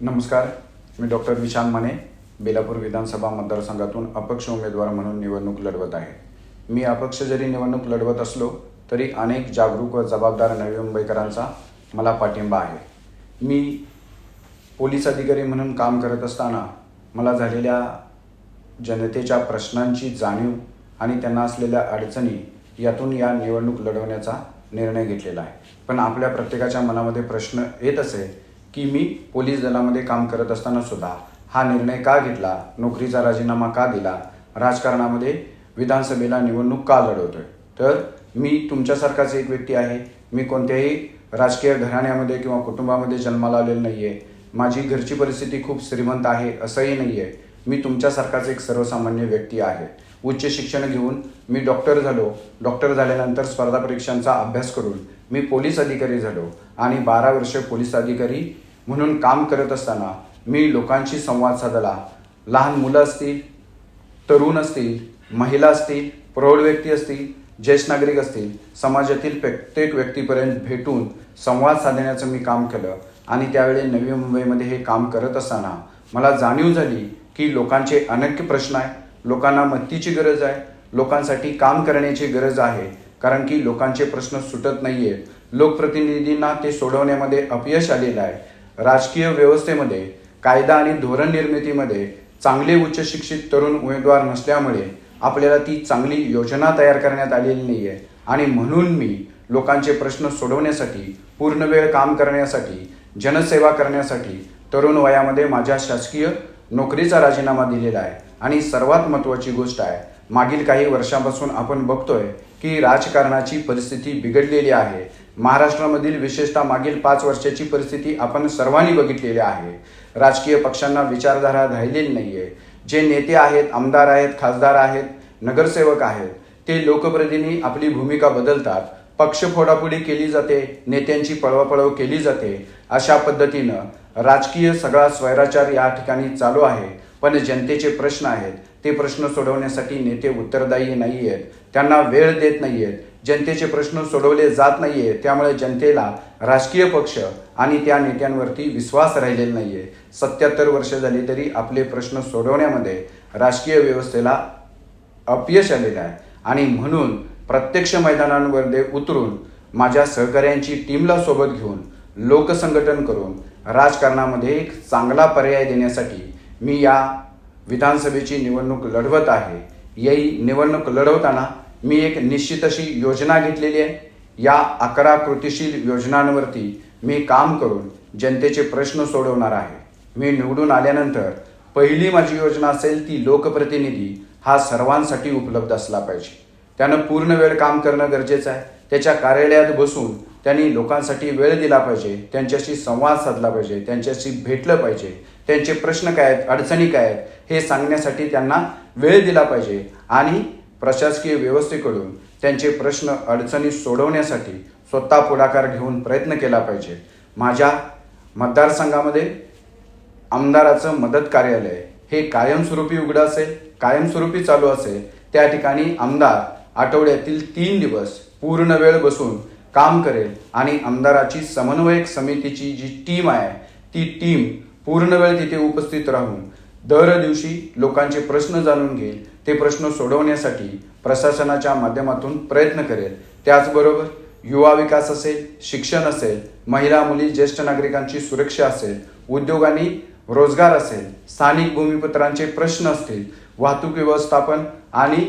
नमस्कार, मी डॉक्टर विशाल माने बेलापूर विधानसभा मतदारसंघातून अपक्ष उमेदवार म्हणून निवडणूक लढवत आहे. मी अपक्ष जरी निवडणूक लढवत असलो तरी अनेक जागरूक व जबाबदार नवी मुंबईकरांचा मला पाठिंबा आहे. मी पोलीस अधिकारी म्हणून काम करत असताना मला झालेल्या जनतेच्या प्रश्नांची जाणीव आणि त्यांना असलेल्या अडचणी यातून या निवडणूक लढवण्याचा निर्णय घेतलेला आहे. पण आपल्या प्रत्येकाच्या मनामध्ये प्रश्न येत असेल की मी पोलीस दलामध्ये काम करत असताना सुद्धा हा निर्णय का घेतला, नोकरीचा राजीनामा का दिला, राजकारणामध्ये विधानसभेला निवडणूक का लढवतोय. तर मी तुमच्यासारखाच एक व्यक्ती आहे. मी कोणत्याही राजकीय घराण्यामध्ये किंवा कुटुंबामध्ये जन्माला आलेलो नाही आहे. माझी घरची परिस्थिती खूप श्रीमंत आहे असंही नाही आहे. मी तुमच्यासारखाच एक सर्वसामान्य व्यक्ती आहे. उच्च शिक्षण घेऊन मी डॉक्टर झालो. डॉक्टर झाल्यानंतर स्पर्धा परीक्षांचा अभ्यास करून मी पोलीस अधिकारी झालो आणि 12 वर्ष पोलीस अधिकारी म्हणून काम करत असताना मी लोकांशी संवाद साधला. लहान मुलं असतील, तरुण असतील, महिला असतील, प्रौढ व्यक्ती असतील, ज्येष्ठ नागरिक असतील, समाजातील प्रत्येक व्यक्तीपर्यंत भेटून संवाद साधण्याचं मी काम केलं. आणि त्यावेळी नवी मुंबईमध्ये हे काम करत असताना मला जाणीव झाली की लोकांचे अनेक प्रश्न आहे, लोकांना मदतीची गरज आहे, लोकांसाठी काम करण्याची गरज आहे. कारण की लोकांचे प्रश्न सुटत नाही आहेत. लोकप्रतिनिधींना ते सोडवण्यामध्ये अपयश आलेलं आहे. राजकीय व्यवस्थेमध्ये, कायदा आणि धोरण निर्मितीमध्ये चांगले उच्च शिक्षित तरुण उमेदवार नसल्यामुळे आपल्याला ती चांगली योजना तयार करण्यात आलेली नाही आहे. आणि म्हणून मी लोकांचे प्रश्न सोडवण्यासाठी, पूर्ण वेळ काम करण्यासाठी, जनसेवा करण्यासाठी तरुण वयामध्ये माझ्या शासकीय नोकरीचा राजीनामा दिलेला आहे. आणि सर्वात महत्त्वाची गोष्ट आहे, मागील काही वर्षांपासून आपण बघतोय की राजकारणाची परिस्थिती बिघडलेली आहे. महाराष्ट्रामधील विशेषतः मागील 5 वर्षाची परिस्थिती आपण सर्वांनी बघितलेली आहे. राजकीय पक्षांना विचारधारा राहिलेली नाही आहे. जे नेते आहेत, आमदार आहेत, खासदार आहेत, नगरसेवक आहेत, ते लोकप्रतिनिधी आपली भूमिका बदलतात. पक्ष फोडाफोडी केली जाते, नेत्यांची पळवापळव केली जाते. अशा पद्धतीनं राजकीय सगळा स्वैराचार या ठिकाणी चालू आहे. पण जनतेचे प्रश्न आहेत, ते प्रश्न सोडवण्यासाठी नेते उत्तरदायी नाही आहेत, त्यांना वेळ देत नाही आहेत, जनतेचे प्रश्न सोडवले जात नाही आहेत. त्यामुळे जनतेला राजकीय पक्ष आणि त्या नेत्यांवरती विश्वास राहिलेला नाही आहे. 77 वर्ष झाली तरी आपले प्रश्न सोडवण्यामध्ये राजकीय व्यवस्थेला अपयश आलेलं आहे. आणि म्हणून प्रत्यक्ष मैदानांमध्ये उतरून माझ्या सहकाऱ्यांची टीमला सोबत घेऊन लोकसंघटन करून राजकारणामध्ये एक चांगला पर्याय देण्यासाठी मी या विधानसभेची निवडणूक लढवत आहे. याही निवडणूक लढवताना मी एक निश्चित अशी योजना घेतलेली आहे. या 11 कृतीशील योजनांवरती मी काम करून जनतेचे प्रश्न सोडवणार आहे. मी निवडून आल्यानंतर पहिली माझी योजना असेल ती लोकप्रतिनिधी हा सर्वांसाठी उपलब्ध असला पाहिजे. त्यानं पूर्ण वेळ काम करणं गरजेचं आहे. त्याच्या कार्यालयात बसून त्यांनी लोकांसाठी वेळ दिला पाहिजे, त्यांच्याशी संवाद साधला पाहिजे, त्यांच्याशी भेटलं पाहिजे, त्यांचे प्रश्न काय आहेत, अडचणी काय आहेत हे सांगण्यासाठी त्यांना वेळ दिला पाहिजे. आणि प्रशासकीय व्यवस्थेकडून त्यांचे प्रश्न अडचणी सोडवण्यासाठी स्वतः पुढाकार घेऊन प्रयत्न केला पाहिजे. माझ्या मतदारसंघामध्ये आमदाराचं मदत कार्यालय हे कायमस्वरूपी उघडं असेल, कायमस्वरूपी चालू असेल. त्या ठिकाणी आमदार आठवड्यातील 3 दिवस पूर्ण वेळ बसून काम करेल आणि आमदाराची समन्वयक समितीची जी टीम आहे ती टीम पूर्ण वेळ तिथे उपस्थित राहून दर दिवशी लोकांचे प्रश्न जाणून घेईल, ते प्रश्न सोडवण्यासाठी प्रशासनाच्या माध्यमातून प्रयत्न करेल. त्याचबरोबर युवा विकास असेल, शिक्षण असेल, महिला मुली ज्येष्ठ नागरिकांची सुरक्षा असेल, उद्योग आणि रोजगार असेल, स्थानिक भूमिपत्रांचे प्रश्न असतील, वाहतूक व्यवस्थापन आणि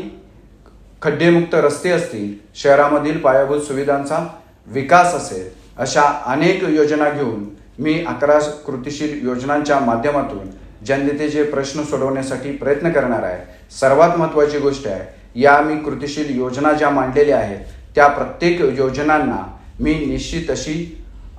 खड्डेमुक्त रस्ते असतील, शहरामधील पायाभूत सुविधांचा विकास असेल, अशा अनेक योजना घेऊन मी 11 कृतीशील योजनांच्या माध्यमातून जनतेचे प्रश्न सोडवण्यासाठी प्रयत्न करणार आहे. सर्वात महत्त्वाची गोष्ट आहे, या मी कृतीशील योजना ज्या मांडलेल्या आहेत त्या प्रत्येक योजनांना मी निश्चित अशी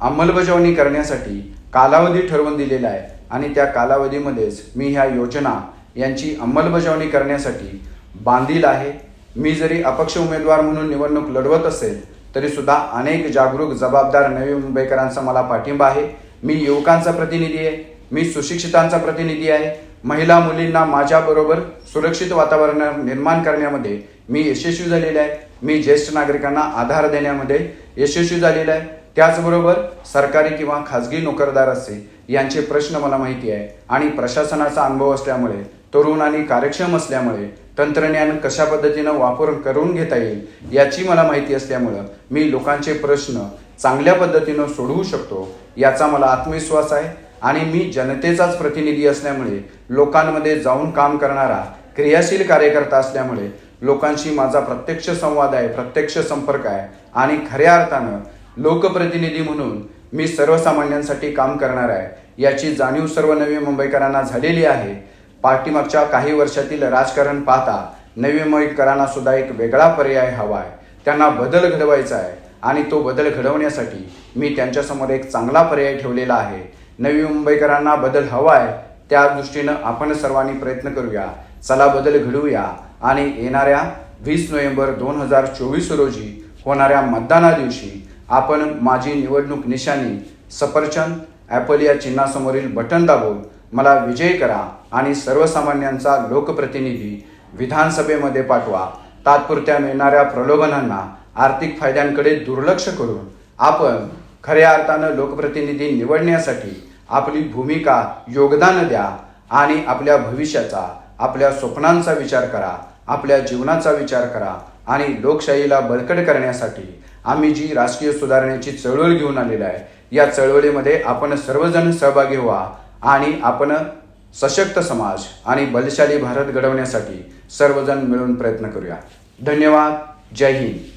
अंमलबजावणी करण्यासाठी कालावधी ठरवून दिलेला आहे. आणि त्या कालावधीमध्येच मी ह्या योजना यांची अंमलबजावणी करण्यासाठी बांधील आहे. मी जरी अपक्ष उमेदवार म्हणून निवडणूक लढवत असेल तरी सुद्धा अनेक जागरूक जबाबदार नवी मुंबईकरांचा मला पाठिंबा आहे. मी युवकांचा प्रतिनिधी आहे, मी सुशिक्षितांचा प्रतिनिधी आहे. महिला मुलींना माझ्याबरोबर सुरक्षित वातावरण निर्माण करण्यामध्ये मी यशस्वी झालेले आहे. मी ज्येष्ठ नागरिकांना आधार देण्यामध्ये यशस्वी झालेला आहे. त्याचबरोबर सरकारी किंवा खाजगी नोकरदार असे यांचे प्रश्न मला माहिती आहे आणि प्रशासनाचा अनुभव असल्यामुळे, तरुण आणि कार्यक्षम असल्यामुळे, तंत्रज्ञान कशा पद्धतीनं वापर करून घेता येईल याची मला माहिती असल्यामुळं मी लोकांचे प्रश्न चांगल्या पद्धतीनं सोडवू शकतो याचा मला आत्मविश्वास आहे. आणि मी जनतेचाच प्रतिनिधी असल्यामुळे, लोकांमध्ये जाऊन काम करणारा क्रियाशील कार्यकर्ता असल्यामुळे लोकांशी माझा प्रत्यक्ष संवाद आहे, प्रत्यक्ष संपर्क आहे आणि खऱ्या अर्थानं लोकप्रतिनिधी म्हणून मी सर्वसामान्यांसाठी काम करणार आहे याची जाणीव सर्व नवी मुंबईकरांना झालेली आहे. पाठीमागच्या काही वर्षातील राजकारण पाहता नवी मुंबईकरांना सुद्धा एक वेगळा पर्याय हवा आहे. त्यांना बदल घडवायचा आहे आणि तो बदल घडवण्यासाठी मी त्यांच्यासमोर एक चांगला पर्याय ठेवलेला आहे. नवी मुंबईकरांना बदल हवा आहे, त्या दृष्टीनं आपण सर्वांनी प्रयत्न करूया. चला बदल घडवूया आणि येणाऱ्या 20 नोव्हेंबर 2024 रोजी होणाऱ्या मतदाना दिवशी आपण माझी निवडणूक निशाणी सफरचंद ॲपल या चिन्हासमोरील बटन दाबून मला विजयी करा आणि सर्वसामान्यांचा लोकप्रतिनिधी विधानसभेमध्ये पाठवा. तात्पुरत्या मिळणाऱ्या प्रलोभनांना, आर्थिक फायद्यांकडे दुर्लक्ष करून आपण खऱ्या अर्थानं लोकप्रतिनिधी निवडण्यासाठी आपली भूमिका, योगदान द्या आणि आपल्या भविष्याचा, आपल्या स्वप्नांचा विचार करा, आपल्या जीवनाचा विचार करा आणि लोकशाहीला बळकट करण्यासाठी आम्ही जी राजकीय सुधारणेची चळवळ घेऊन आलेला आहे, या चळवळीमध्ये आपण सर्वजण सहभागी व्हा आणि आपण सशक्त समाज आणि बलशाली भारत घडवण्यासाठी सर्वजण मिळून प्रयत्न करूया. धन्यवाद. जय हिंद.